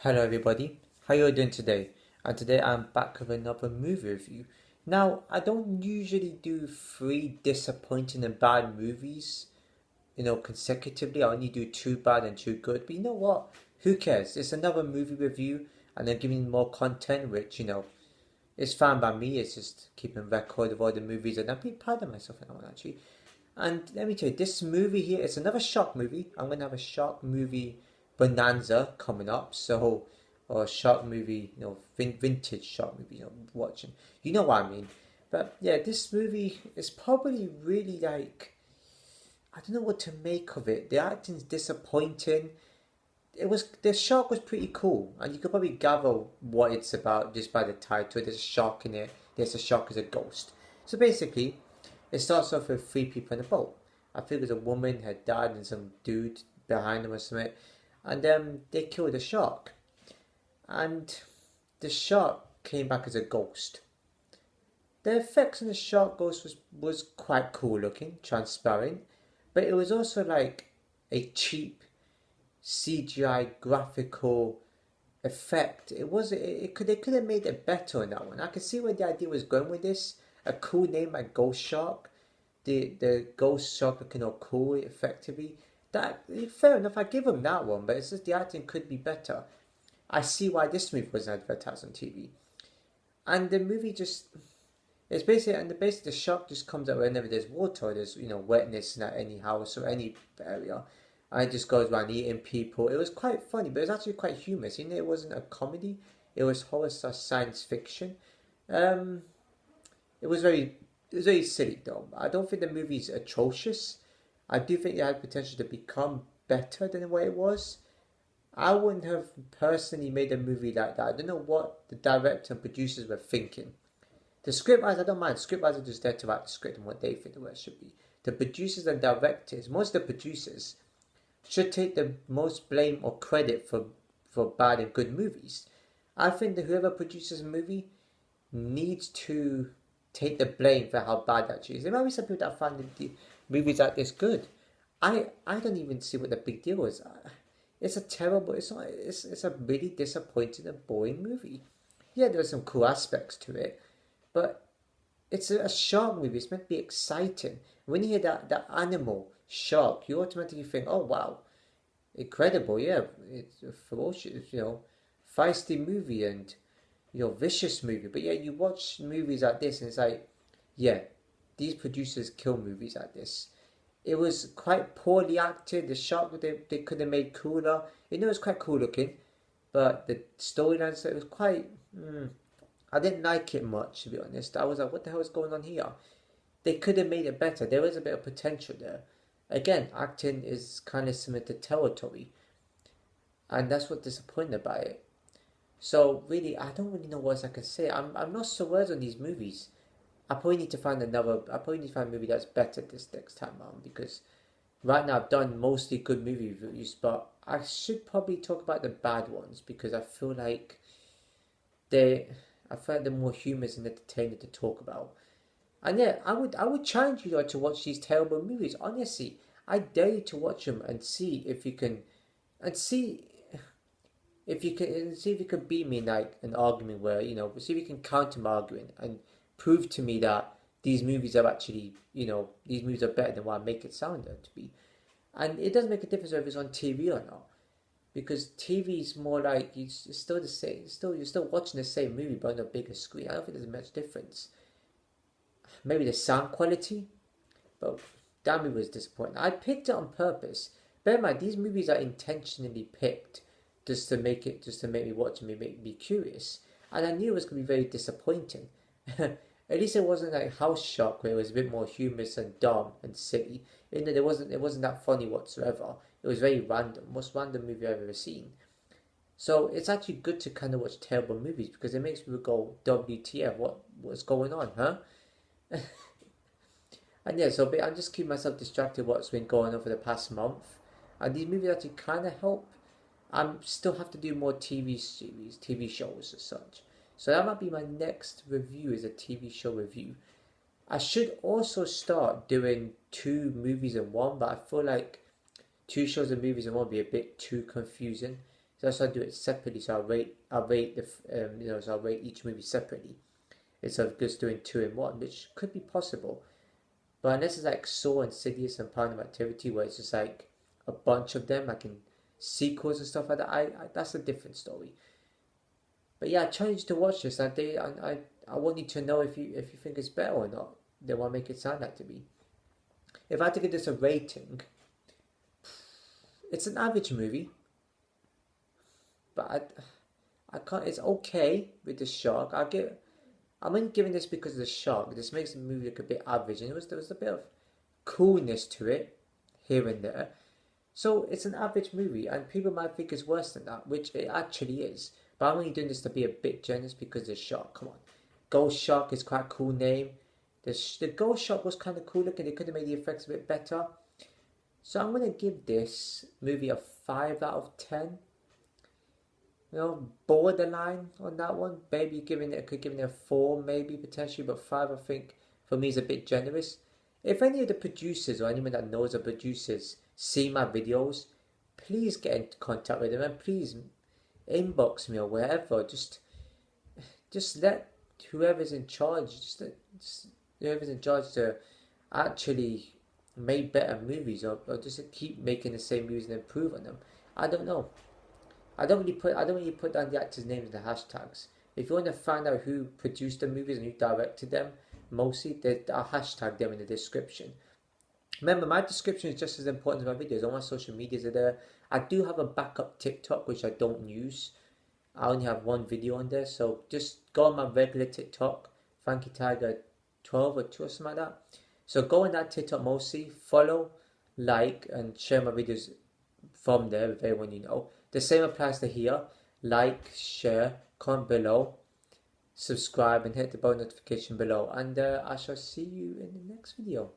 Hello everybody, how you all doing today? And today I'm back with another movie review. Now, I don't usually do three disappointing and bad movies, consecutively. I only do two bad and two good. But you know what? Who cares? It's another movie review and I'm giving more content, which, is fine by me. It's just keeping record of all the movies and I'm pretty proud of myself in that one actually. And let me tell you, this movie here is another shark movie. I'm gonna have a shark movie bonanza coming up. So, or shark movie, vintage shark movie, watching. You know what I mean? But yeah, this movie is probably really like I don't know what to make of it. The acting's disappointing. The shark was pretty cool, and you could probably gather what it's about just by the title. There's a shark in it. There's a shark as a ghost. So basically, it starts off with three people in a boat. I think it was a woman had died and some dude behind them or something, and they killed the shark. And the shark came back as a ghost. The effects on the shark ghost was quite cool looking, transparent, but it was also like a cheap CGI graphical effect. It was it could they could have made it better on that one. I could see where the idea was going with this. A cool name like Ghost Shark. The Ghost Shark looking all cool effectively. That fair enough. I give them that one, but it's just the acting could be better. I see why this movie was advertised on TV, and the movie just it's basically the shark just comes out whenever there's water, there's wetness in any house or any area, and it just goes around eating people. It was quite funny, but it was actually quite humorous. It wasn't a comedy; it was horror slash science fiction. Um, it was very silly though. I don't think the movie's atrocious. I do think it had potential to become better than the way it was. I wouldn't have personally made a movie like that. I don't know what the director and producers were thinking. The script writers, I don't mind. Script writers are just there to write the script and what they think the way it should be. The producers and directors, most of the producers, should take the most blame or credit for bad and good movies. I think that whoever produces a movie needs to take the blame for how bad that is. There might be some people that find the movies like this good. I don't even see what the big deal is. It's a terrible. It's not. It's a really disappointing and boring movie. Yeah, there are some cool aspects to it, but it's a shark movie. It's meant to be exciting. When you hear that animal shark, you automatically think, "Oh wow, incredible! Yeah, it's a ferocious, feisty movie and vicious movie." But yeah, you watch movies like this, and it's like, yeah, these producers kill movies like this. It was quite poorly acted. The shark they could have made cooler. It was quite cool looking, but the storyline so it was quite. I didn't like it much, to be honest. I was like, what the hell is going on here? They could have made it better. There was a bit of potential there. Again, acting is kind of similar to territory, and that's what disappointed about it. So really, I don't really know what else I can say. I'm not so words on these movies. I probably need to find another. I probably need to find a movie that's better this next time around because right now I've done mostly good movie reviews, but I should probably talk about the bad ones because they, I feel like they're more humorous and entertaining to talk about. And yeah, I would challenge you to watch these terrible movies. Honestly, I dare you to watch them and see if you can, and see if you can beat me in like an argument where see if you can counter my argument and prove to me that these movies are actually these movies are better than what I make it sound to be. And it doesn't make a difference whether it's on TV or not because TV is more like it's still the same. Still you're still watching the same movie but on a bigger screen. I don't think there's much difference. Maybe the sound quality, but that movie was disappointing. I picked it on purpose. Bear in mind, these movies are intentionally picked just to make me watch and make me curious. And I knew it was gonna be very disappointing. At least it wasn't like House Shock where it was a bit more humorous and dumb and silly. It wasn't that funny whatsoever. It was very random, most random movie I've ever seen. So it's actually good to kind of watch terrible movies because it makes people go, WTF, what's going on, huh? And yeah, so I'm just keeping myself distracted what's been going on for the past month. And these movies actually kind of help. I still have to do more TV series, TV shows as such. So that might be my next review is a TV show review. I should also start doing two movies in one, but I feel like two shows and movies in one would be a bit too confusing. So that's why I do it separately. So I'll rate so I'll rate each movie separately instead of just doing two in one, which could be possible. But unless it's like Saw, Insidious, and Paranormal Activity, where it's just like a bunch of them, like in sequels and stuff like that, I that's a different story. But yeah, I challenge you to watch this. I want you to know if you think it's better or not. Then what make it sound like to me. If I had to give this a rating, it's an average movie, but I can't. It's okay with the shark. I'm only giving this because of the shark. This makes the movie look a bit average, and there was a bit of coolness to it here and there. So it's an average movie, and people might think it's worse than that, which it actually is. But I'm only doing this to be a bit generous because the shark. Come on, Ghost Shark is quite a cool name. The Ghost Shark was kind of cool looking. They could have made the effects a bit better. So I'm gonna give this movie a 5 out of 10. Borderline on that one. Maybe could give it a 4, maybe potentially, but 5 I think for me is a bit generous. If any of the producers or anyone that knows the producers see my videos, please get in contact with them and please inbox me or wherever. Just let whoever's in charge, whoever's in charge to actually make better movies or just keep making the same movies and improve on them. I don't know. I don't really put down the actors' names in the hashtags. If you want to find out who produced the movies and who directed them, mostly I'll hashtag them in the description. Remember, my description is just as important as my videos. All my social medias are there. I do have a backup TikTok which I don't use. I only have one video on there, so just go on my regular TikTok, Frankie Tiger 12 or 2 or something like that. So go on that TikTok mostly, follow, like, and share my videos from there with everyone you know. The same applies to here. Like, share, comment below, subscribe, and hit the bell notification below. And I shall see you in the next video.